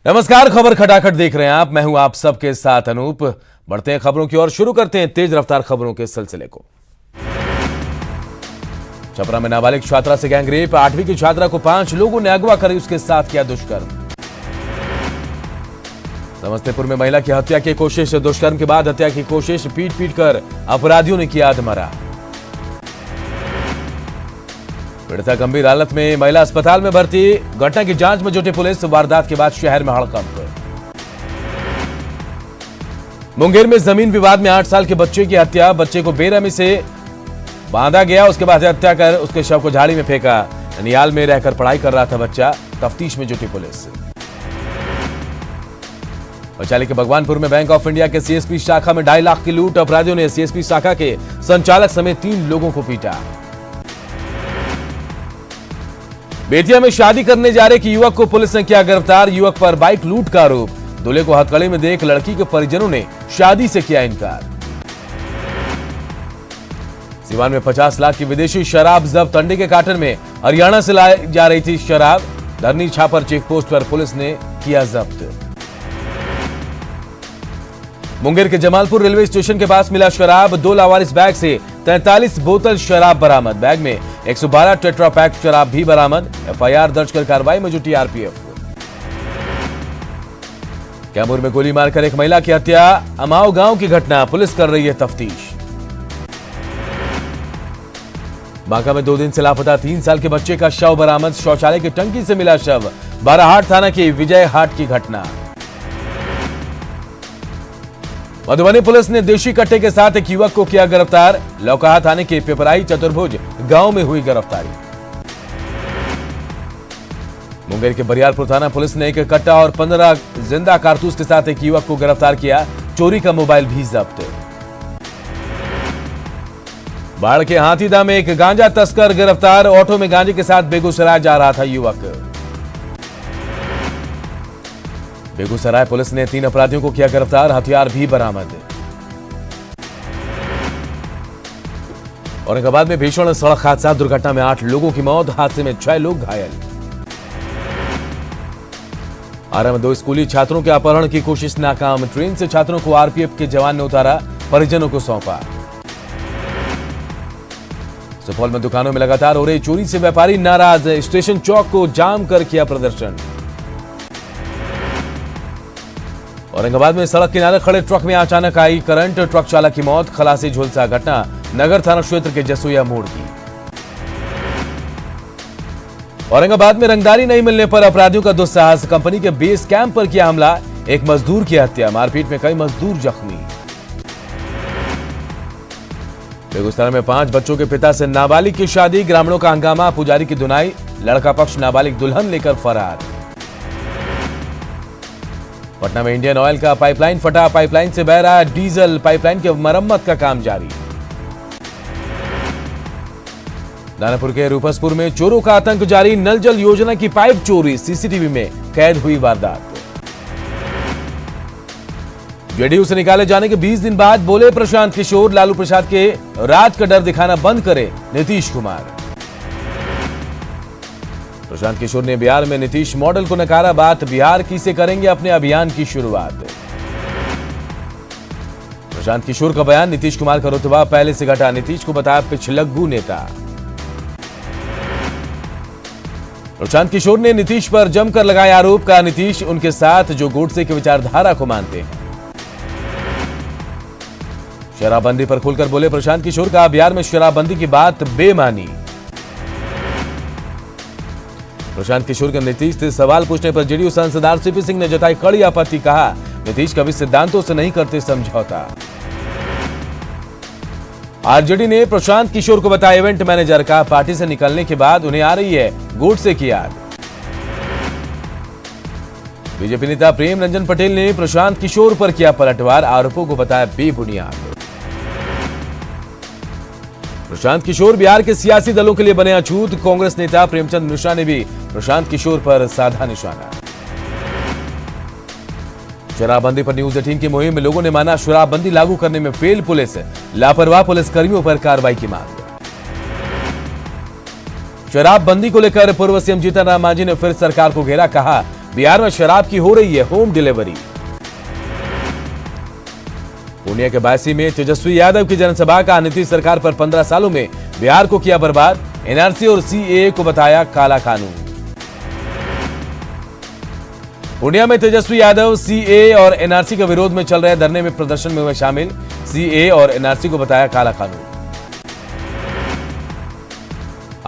नमस्कार, खबर खटाखट देख रहे हैं आप। मैं हूं आप सबके साथ अनूप। बढ़ते हैं खबरों की ओर, शुरू करते हैं तेज रफ्तार खबरों के सिलसिले को। छपरा में नाबालिग छात्रा से गैंगरेप, 8वीं की छात्रा को 5 लोगों ने अगवा कर उसके साथ किया दुष्कर्म। समस्तीपुर में महिला की हत्या की कोशिश, दुष्कर्म के बाद हत्या की कोशिश, पीट पीट कर अपराधियों ने किया आत्महत्या। पीड़िता गंभीर हालत में, महिला अस्पताल में भर्ती। घटना की जांच में जुटी पुलिस, वारदात के बाद शहर में हड़कंप। मुंगेर में जमीन विवाद में 8 साल के बच्चे की हत्या, बच्चे को बेरहमी से बांधा गया, उसके बाद हत्या कर उसके शव को झाड़ी में फेंका। ननियाल में रहकर पढ़ाई कर रहा था बच्चा, तफ्तीश में जुटी पुलिस। वैशाली के भगवानपुर में बैंक ऑफ इंडिया के सीएसपी शाखा में 2.5 लाख की लूट, अपराधियों ने सीएसपी शाखा के संचालक समेत 3 लोगों को पीटा। बेतिया में शादी करने जा रहे युवक को पुलिस ने किया गिरफ्तार, युवक पर बाइक लूट का आरोप। दूल्हे को हथकड़ी में देख लड़की के परिजनों ने शादी से किया इनकार। सीवान में 50 लाख की विदेशी शराब जब्त, अंडे के कार्टन में हरियाणा से लाई जा रही थी शराब। धरनी छापर चेक पोस्ट पर पुलिस ने किया जब्त। मुंगेर के जमालपुर रेलवे स्टेशन के पास मिला शराब, 2 लावारिस बैग से 43 बोतल शराब बरामद। बैग में 112 टेट्रा पैक शराब भी बरामद। एफआईआर दर्ज कर कार्रवाई में जुटी आरपीएफ। कैमूर में गोली मारकर एक महिला की हत्या, अमाओ गांव की घटना, पुलिस कर रही है तफ्तीश। बांका में 2 दिन से लापता 3 साल के बच्चे का शव बरामद, शौचालय की टंकी से मिला शव। बाराहाट थाना की विजय हाट की घटना। मधुबनी पुलिस ने देशी कट्टे के साथ एक युवक को किया गिरफ्तार, लौकहा थाने के पिपराई चतुर्भुज गांव में हुई गिरफ्तारी। मुंगेर के बरियारपुर थाना पुलिस ने एक कट्टा और 15 जिंदा कारतूस के साथ एक युवक को गिरफ्तार किया, चोरी का मोबाइल भी जब्त। बाढ़ के हाथीदह में एक गांजा तस्कर गिरफ्तार, ऑटो में गांजे के साथ बेगूसराय जा रहा था युवक। बेगूसराय पुलिस ने 3 अपराधियों को किया गिरफ्तार, हथियार भी बरामद। औरंगाबाद में भीषण सड़क हादसा, दुर्घटना में 8 लोगों की मौत, हादसे में 6 लोग घायल। आरा में 2 स्कूली छात्रों के अपहरण की कोशिश नाकाम, ट्रेन से छात्रों को आरपीएफ के जवान ने उतारा, परिजनों को सौंपा। सुपौल में दुकानों में लगातार हो रही चोरी से व्यापारी नाराज, स्टेशन चौक को जाम कर किया प्रदर्शन। औरंगाबाद में सड़क किनारे खड़े ट्रक में अचानक आई करंट, ट्रक चालक की मौत, खलासी झुलसा। घटना नगर थाना क्षेत्र के जसोया मोड़ की। औरंगाबाद में रंगदारी नहीं मिलने पर अपराधियों का दुस्साहस, कंपनी के बेस कैंप पर किया हमला, एक मजदूर की हत्या, मारपीट में कई मजदूर जख्मी। बेगूसराय में 5 बच्चों के पिता से नाबालिग की शादी, ग्रामीणों का हंगामा, पुजारी की धुनाई, लड़का पक्ष नाबालिग दुल्हन लेकर फरार। पटना में इंडियन ऑयल का पाइपलाइन फटा, पाइपलाइन से बह रहा डीजल, पाइपलाइन की मरम्मत का काम जारी। दानापुर के रूपसपुर में चोरों का आतंक जारी, नल जल योजना की पाइप चोरी, सीसीटीवी में कैद हुई वारदात। जेडीयू से निकाले जाने के 20 दिन बाद बोले प्रशांत किशोर, लालू प्रसाद के राज का डर दिखाना बंद करे नीतीश कुमार। प्रशांत किशोर ने बिहार में नीतीश मॉडल को नकारा, बात बिहार की से करेंगे अपने अभियान की शुरुआत। प्रशांत किशोर का बयान, नीतीश कुमार का रुतबा पहले से घटा, नीतीश को बताया पिछलग्गू नेता। प्रशांत किशोर ने नीतीश पर जमकर लगाया आरोप, कहा नीतीश उनके साथ जो गोडसे की विचारधारा को मानते हैं। शराबबंदी पर खुलकर बोले प्रशांत किशोर, का बिहार में शराबबंदी की बात बेमानी। प्रशांत किशोर के नीतीश से सवाल पूछने पर जेडीयू सांसद आरसीपी सिंह ने जताई कड़ी आपत्ति, कहा नीतीश कभी सिद्धांतों से नहीं करते समझौता। आरजेडी ने प्रशांत किशोर को बताया इवेंट मैनेजर, का पार्टी से निकलने के बाद उन्हें आ रही है गोडसे की याद। बीजेपी नेता प्रेम रंजन पटेल ने प्रशांत किशोर पर किया पलटवार, आरोपों को बताया बेबुनियाद। प्रशांत किशोर बिहार के सियासी दलों के लिए बने अछूत, कांग्रेस नेता प्रेमचंद मिश्रा ने भी प्रशांत किशोर पर साधा निशाना। शराबबंदी पर न्यूज 18 की मुहिम में लोगों ने माना शराबबंदी लागू करने में फेल पुलिस, लापरवाह पुलिस कर्मियों पर कार्रवाई की मांग। शराबबंदी को लेकर पूर्व सीएम जीतन राम मांझी ने फिर सरकार को घेरा, कहा बिहार में शराब की हो रही है होम डिलीवरी। पूर्णिया के बायसी में तेजस्वी यादव की जनसभा का नीतीश सरकार पर 15 सालों में बिहार को किया बर्बाद, एनआरसी और सीएए को बताया काला कानून। पूर्णिया में तेजस्वी यादव सीएए और एनआरसी के विरोध में चल रहे धरने में प्रदर्शन में हुए शामिल, सीएए और एनआरसी को बताया काला कानून।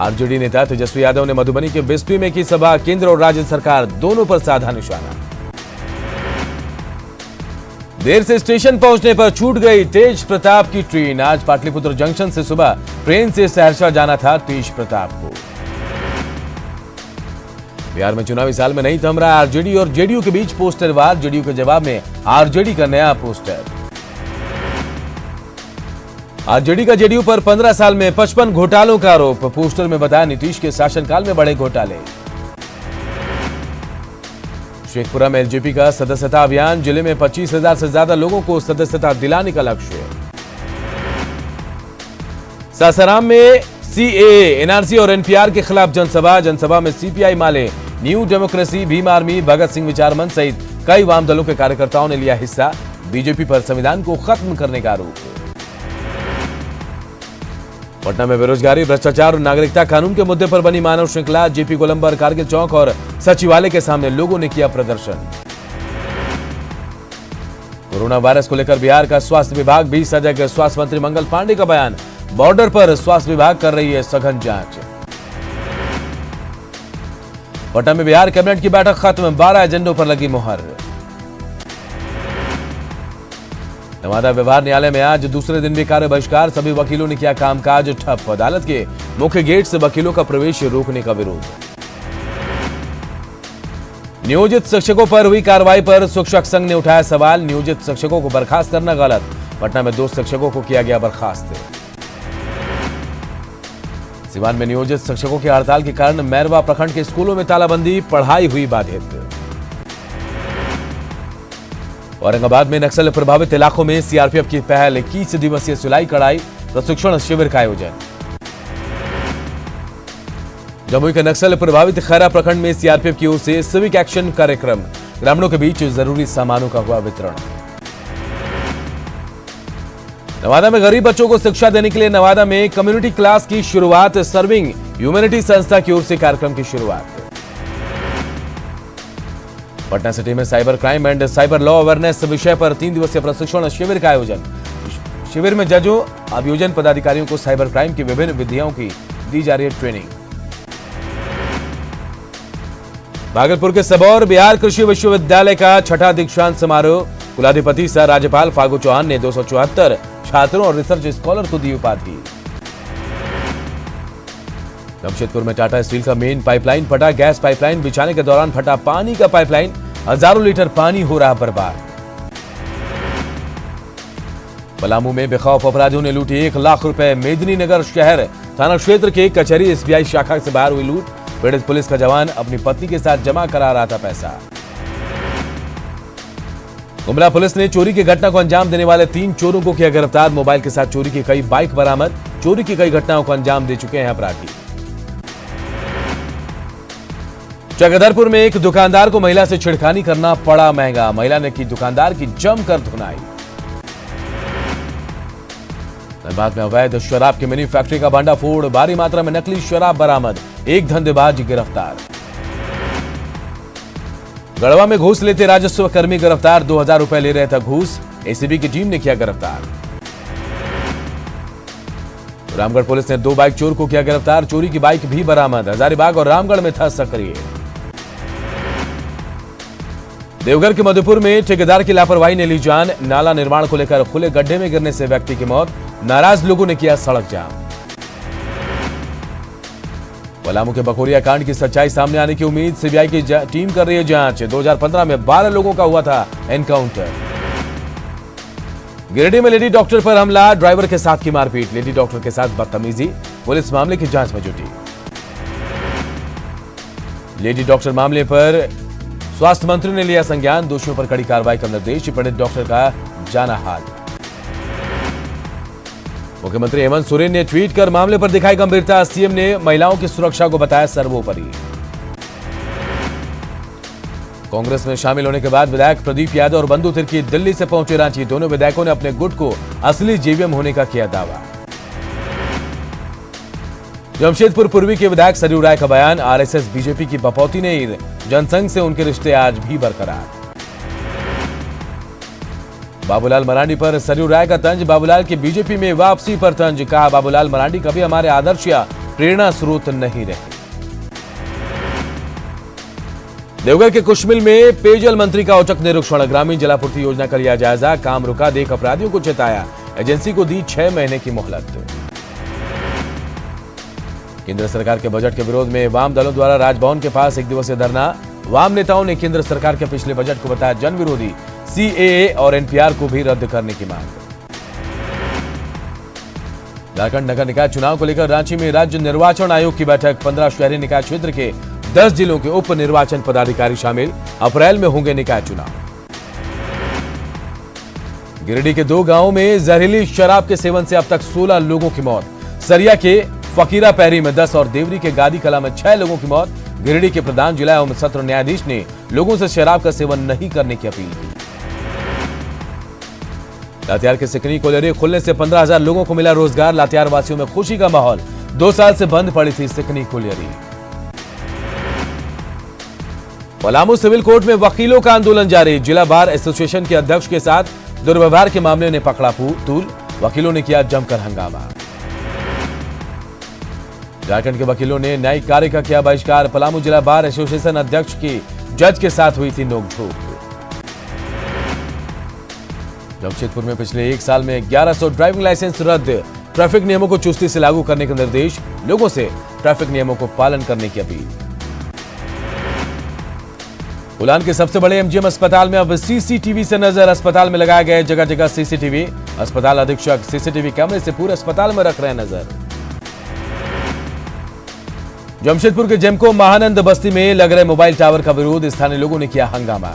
आरजेडी नेता तेजस्वी यादव ने मधुबनी के बिस्फी में की सभा, केंद्र और राज्य सरकार दोनों पर साधा निशाना। देर से स्टेशन पहुंचने पर छूट गई तेज प्रताप की ट्रेन, आज पाटलिपुत्र जंक्शन से सुबह ट्रेन से सहरसा जाना था तेज प्रताप को। बिहार में चुनावी साल में नहीं थम रहा आरजेडी और जेडीयू के बीच पोस्टर वार, जेडीयू के जवाब में आरजेडी का नया पोस्टर। आरजेडी का जेडीयू पर 15 साल में 55 घोटालों का आरोप, पोस्टर में बताया नीतीश के शासनकाल में बड़े घोटाले। शेखपुरा में एलजेपी का सदस्यता अभियान, जिले में 25,000 से ज्यादा लोगों को सदस्यता दिलाने का लक्ष्य। सासाराम में सीएए, एनआरसी और एनपीआर के खिलाफ जनसभा, जनसभा में सीपीआई माले, new democracy, Bhim army, Bhagat Singh विचार मंच सहित कई वाम दलों के कार्यकर्ताओं ने लिया हिस्सा, बीजेपी पर संविधान को खत्म करने का आरोप। पटना में बेरोजगारी, भ्रष्टाचार और नागरिकता कानून के मुद्दे पर बनी मानव श्रृंखला, जेपी गोलंबर, कारगिल चौक और सचिवालय के सामने लोगों ने किया प्रदर्शन। कोरोना वायरस को लेकर बिहार का स्वास्थ्य विभाग भी सजग, स्वास्थ्य मंत्री मंगल पांडे का बयान, बॉर्डर पर स्वास्थ्य विभाग कर रही है सघन जांच। पटना में बिहार कैबिनेट की बैठक खत्म, 12 एजेंडों पर लगी मुहर। नवादा व्यवहार न्यायालय में आज दूसरे दिन भी कार्य बहिष्कार, सभी वकीलों ने किया कामकाज ठप, अदालत के मुख्य गेट से वकीलों का प्रवेश रोकने का विरोध। नियोजित शिक्षकों पर हुई कार्रवाई पर शिक्षक संघ ने उठाया सवाल, नियोजित शिक्षकों को बर्खास्त करना गलत, पटना में 2 शिक्षकों को किया गया बर्खास्त। सिवान में नियोजित शिक्षकों की हड़ताल के कारण मैरवा प्रखंड के स्कूलों में तालाबंदी, पढ़ाई हुई बाधित। औरंगाबाद में नक्सल प्रभावित इलाकों में सीआरपीएफ की पहल, 21 दिवसीय सिलाई कढ़ाई प्रशिक्षण शिविर का आयोजन। जमुई के नक्सल प्रभावित खैरा प्रखंड में सीआरपीएफ की ओर से सिविक एक्शन कार्यक्रम, ग्रामीणों के बीच जरूरी सामानों का हुआ वितरण। नवादा में गरीब बच्चों को शिक्षा देने के लिए नवादा में कम्युनिटी क्लास की शुरुआत, सर्विंग ह्यूमैनिटी संस्था की ओर से कार्यक्रम की शुरुआत। पटना सिटी में cyber crime and cyber law awareness विषय पर 3 दिवसीय प्रशिक्षण शिविर का आयोजन, शिविर में जजों, अभियोजन पदाधिकारियों को साइबर क्राइम की विभिन्न विधियों की दी जा रही है ट्रेनिंग। भागलपुर के सबौर बिहार कृषि विश्वविद्यालय का 6ठा दीक्षांत समारोह, कुलाधिपति सह राज्यपाल फागू चौहान ने 274 छात्रों और रिसर्च स्कॉलर को दी उपाधि। जमशेदपुर में टाटा स्टील का मेन पाइपलाइन फटा, गैस पाइपलाइन बिछाने के दौरान फटा पानी का पाइपलाइन, हजारों लीटर पानी हो रहा बर्बाद। पलामू में बेखौफ अपराधियों ने लूटी 1 लाख रुपए, मेदिनीनगर शहर थाना क्षेत्र के कचहरी एसबीआई शाखा से बाहर हुई लूट, पीड़ित पुलिस का जवान अपनी पत्नी के साथ जमा करा रहा था पैसा। गुमला पुलिस ने चोरी की घटना को अंजाम देने वाले 3 चोरों को किया गिरफ्तार, मोबाइल के साथ चोरी की कई बाइक बरामद, चोरी की कई घटनाओं को अंजाम दे चुके हैं अपराधी। चक्रधरपुर में एक दुकानदार को महिला से छिड़खानी करना पड़ा महंगा, महिला ने की दुकानदार की जमकर धुनाई। धनबाद में अवैध शराब की मिनी फैक्ट्री का भंडाफोड़, भारी मात्रा में नकली शराब बरामद, एक धंधेबाज गिरफ्तार। गढ़वा में घूस लेते राजस्व कर्मी गिरफ्तार, 2000 रुपए ले रहे थे घूस, एसीबी की टीम ने किया गिरफ्तार। रामगढ़ पुलिस ने 2 बाइक चोर को किया गिरफ्तार, चोरी की बाइक भी बरामद, हजारीबाग और रामगढ़ में था सक्रिय। देवघर के मधुपुर में ठेकेदार की लापरवाही ने ली जान, नाला निर्माण को लेकर खुले गड्ढे में गिरने से व्यक्ति की मौत, नाराज लोगों ने किया सड़क जाम। पलामू के बकोरिया कांड की सच्चाई सामने आने की उम्मीद, सीबीआई की टीम कर रही है जांच, 2015 में 12 लोगों का हुआ था एनकाउंटर। गिरिडीह में लेडी डॉक्टर पर हमला, ड्राइवर के साथ की मारपीट, लेडी डॉक्टर के साथ बदतमीजी, पुलिस मामले की जांच में जुटी। लेडी डॉक्टर मामले पर स्वास्थ्य मंत्री ने लिया संज्ञान, दोषियों पर कड़ी कार्रवाई का निर्देश, पीड़ित डॉक्टर का जाना हाल। मुख्यमंत्री हेमंत सोरेन ने ट्वीट कर मामले पर दिखाई गंभीरता, सीएम ने महिलाओं की सुरक्षा को बताया सर्वोपरि। कांग्रेस में शामिल होने के बाद विधायक प्रदीप यादव और बंधु तिर्की दिल्ली से पहुंचे रांची। दोनों विधायकों ने अपने गुट को असली जेवीएम होने का किया दावा। जमशेदपुर पूर्वी के विधायक सरयू राय का बयान, आरएसएस बीजेपी की बपौती नहीं, जनसंघ से उनके रिश्ते आज भी बरकरार। बाबूलाल मरांडी पर सरयू राय का तंज, बाबूलाल की बीजेपी में वापसी पर तंज। कहा, बाबूलाल मरांडी कभी हमारे आदर्श या प्रेरणा स्रोत नहीं रहे। देवघर के कुशमिल में पेयजल मंत्री का औचक निरीक्षण, ग्रामीण जलापूर्ति योजना का लिया जायजा, काम रुका देख अपराधियों को चेताया, एजेंसी को दी 6 महीने की मोहलत। केंद्र सरकार के बजट के विरोध में वाम दलों द्वारा राजभवन के पास एक दिवसीय धरना। वाम नेताओं ने केंद्र सरकार के पिछले बजट को बताया जन विरोधी, सीएए और एनपीआर को भी रद्द करने की मांग। झारखंड नगर निकाय चुनाव को लेकर रांची में राज्य निर्वाचन आयोग की बैठक। 15 शहरी निकाय क्षेत्र के 10 जिलों के उप निर्वाचन पदाधिकारी शामिल। अप्रैल में होंगे निकाय चुनाव। गिरिडीह के 2 गांवों में जहरीली शराब के सेवन से अब तक 16 लोगों की मौत। सरिया के फकीरा पैरी में 10 और देवरी के गादी कला में 6 लोगों की मौत। गिरिडीह के प्रधान जिला एवं सत्र न्यायाधीश ने लोगों से शराब का सेवन नहीं करने की अपील की। लातेहार के सिकनी कोलियरी खुलने से 15,000 लोगों को मिला रोजगार। लातेहार वासियों में खुशी का माहौल। 2 साल से बंद पड़ी थी Sikni colliery. Palamu civil court में वकीलों का आंदोलन जारी। जिला बार एसोसिएशन के अध्यक्ष के साथ दुर्व्यवहार के मामले ने पकड़ा तूल। वकीलों ने किया जमकर हंगामा। झारखंड के वकीलों ने न्यायिक कार्य का किया बहिष्कार। पलामू जिला बार एसोसिएशन अध्यक्ष की जज के साथ हुई थी नोकझोंक। जमशेदपुर में पिछले 1 साल में 1100 ड्राइविंग लाइसेंस रद्द। ट्रैफिक नियमों को चुस्ती से लागू करने के निर्देश। लोगों से ट्रैफिक नियमों को पालन करने की अपील। उलान के सबसे बड़े एमजीएम अस्पताल में अब सीसीटीवी से नजर। अस्पताल में लगाया गया जगह जगह सीसीटीवी। अस्पताल अधीक्षक सीसीटीवी कैमरे से पूरे अस्पताल में रख रहे हैं नजर। जमशेदपुर के जेमको महानंद बस्ती में लग रहे मोबाइल टावर का विरोध। स्थानीय लोगों ने किया हंगामा।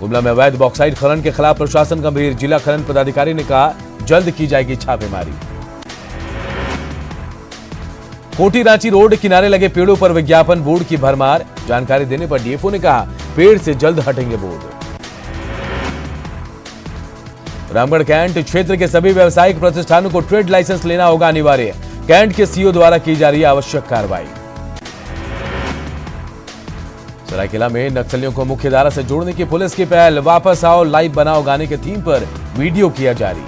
गुमला में अवैध बॉक्साइट खनन के खिलाफ प्रशासन गंभीर। जिला खनन पदाधिकारी ने कहा जल्द की जाएगी छापेमारी। कोटी रांची रोड किनारे लगे पेड़ों पर विज्ञापन, बोर्ड की भरमार। जानकारी देने पर डीएफओ ने कहा पेड़ से जल्द हटेंगे बोर्ड। रामगढ़ कैंट क्षेत्र के सभी व्यावसायिक प्रतिष्ठानों को ट्रेड लाइसेंस लेना होगा अनिवार्य। कैंट के सीईओ द्वारा की जा रही है आवश्यक कार्रवाई। सरायकेला में नक्सलियों को मुख्यधारा से जोड़ने की पुलिस की पहल। वापस आओ लाइव बनाओ गाने के थीम पर वीडियो किया जारी।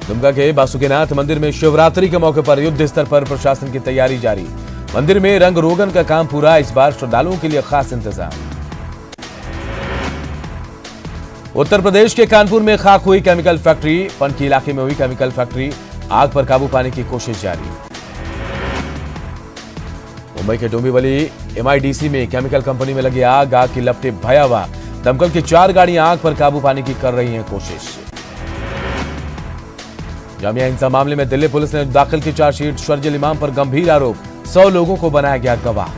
दुमका के बासुकीनाथ मंदिर में शिवरात्रि के मौके पर युद्ध स्तर पर प्रशासन की तैयारी जारी। मंदिर में रंग रोगन का काम पूरा। इस बार श्रद्धालुओं के लिए खास इंतजाम। उत्तर प्रदेश के कानपुर में खाक हुई केमिकल फैक्ट्री। पनकी इलाके में हुई केमिकल फैक्ट्री। आग पर काबू पाने की कोशिश जारी। मुंबई के डोंबिवली एमआईडीसी में केमिकल कंपनी में लगी आग। आग की लपटें भयावह। दमकल की 4 गाड़ियां आग पर काबू पाने की कर रही हैं कोशिश। जामिया हिंसा मामले में दिल्ली पुलिस ने दाखिल की चार्जशीट। शर्जिल इमाम पर गंभीर आरोप। 100 लोगों को बनाया गया गवाह।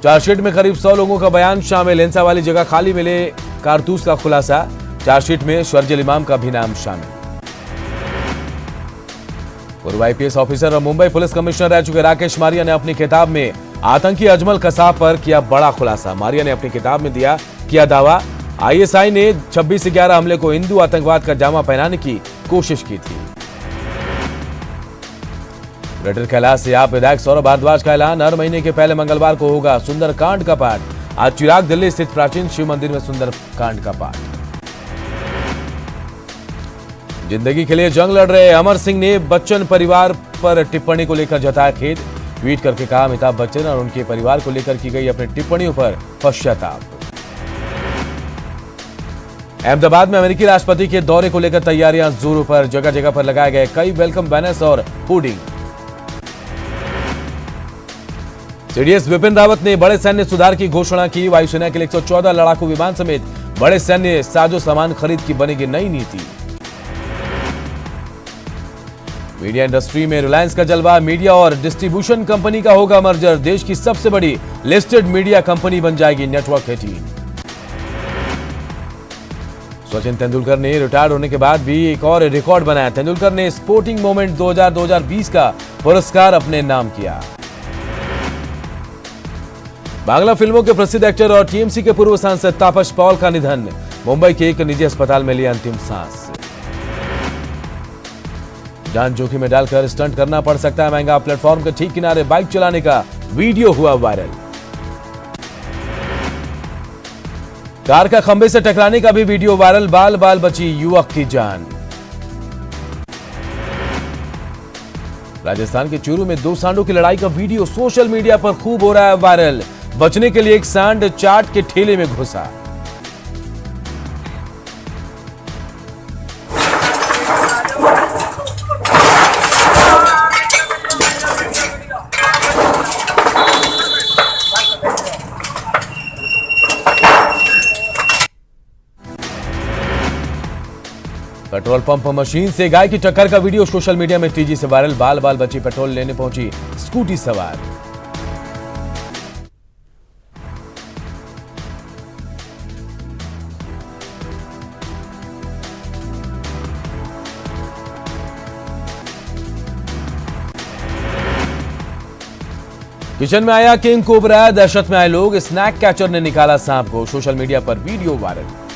चार्जशीट में करीब 100 लोगों का बयान शामिल। हिंसा वाली जगह खाली मिले कारतूस का खुलासा। चार्जशीट में शर्जिल इमाम का भी नाम शामिल। पूर्व आईपीएस ऑफिसर और मुंबई पुलिस कमिश्नर रह चुके राकेश मारिया ने अपनी किताब में आतंकी अजमल कसाब पर किया बड़ा खुलासा। मारिया ने अपनी किताब में किया दावा आईएसआई ने 26/11 हमले को हिंदू आतंकवाद का जामा पहनाने की कोशिश की थी। ग्रेटर कैलाश से आप विधायक सौरभ भारद्वाज का ऐलान। हर महीने के पहले मंगलवार को होगा सुंदरकांड का पाठ। आज चिराग दिल्ली स्थित प्राचीन शिव मंदिर में सुंदरकांड का पाठ। जिंदगी के लिए जंग लड़ रहे अमर सिंह ने बच्चन परिवार पर टिप्पणी को लेकर जताया खेद। ट्वीट करके कहा अमिताभ बच्चन और उनके परिवार को लेकर की गई अपनी टिप्पणियों पर पश्चाताप। अहमदाबाद में अमेरिकी राष्ट्रपति के दौरे को लेकर तैयारियां जोरों पर। जगह जगह पर लगाए गए कई वेलकम बैनर्स और होर्डिंग। सीडीएस विपिन रावत ने बड़े सैन्य सुधार की घोषणा की। वायुसेना के लिए 114 लड़ाकू विमान समेत बड़े सैन्य साजो सामान खरीद की बनेगी नई नीति। मीडिया इंडस्ट्री में रिलायंस का जलवा। मीडिया और डिस्ट्रीब्यूशन कंपनी का होगा मर्जर। देश की सबसे बड़ी लिस्टेड मीडिया कंपनी बन जाएगी नेटवर्क 18। सचिन तेंदुलकर ने रिटायर्ड होने के बाद भी एक और रिकॉर्ड बनाया। तेंदुलकर ने स्पोर्टिंग मोमेंट 2020 का पुरस्कार अपने नाम किया। बांग्ला फिल्मों के प्रसिद्ध एक्टर और टीएमसी के पूर्व सांसद तापस पॉल का निधन। मुंबई के एक निजी अस्पताल में लिया अंतिम सांस। जान जोखिम में डालकर स्टंट करना पड़ सकता है महंगा। प्लेटफॉर्म के ठीक किनारे बाइक चलाने का वीडियो हुआ वायरल। कार का खंबे से टकराने का भी वीडियो वायरल। बाल बाल बची युवक की जान। राजस्थान के चूरू में दो सांडों की लड़ाई का वीडियो सोशल मीडिया पर खूब हो रहा है वायरल। बचने के लिए एक सांड चाट के ठेले में घुसा। पेट्रोल पंप मशीन से गाय की टक्कर का वीडियो सोशल मीडिया में तेजी से वायरल। बाल बाल बची पेट्रोल लेने पहुंची स्कूटी सवार। किचन में आया किंग कोबरा। दहशत में आए लोग। स्नैक कैचर ने निकाला सांप को। सोशल मीडिया पर वीडियो वायरल।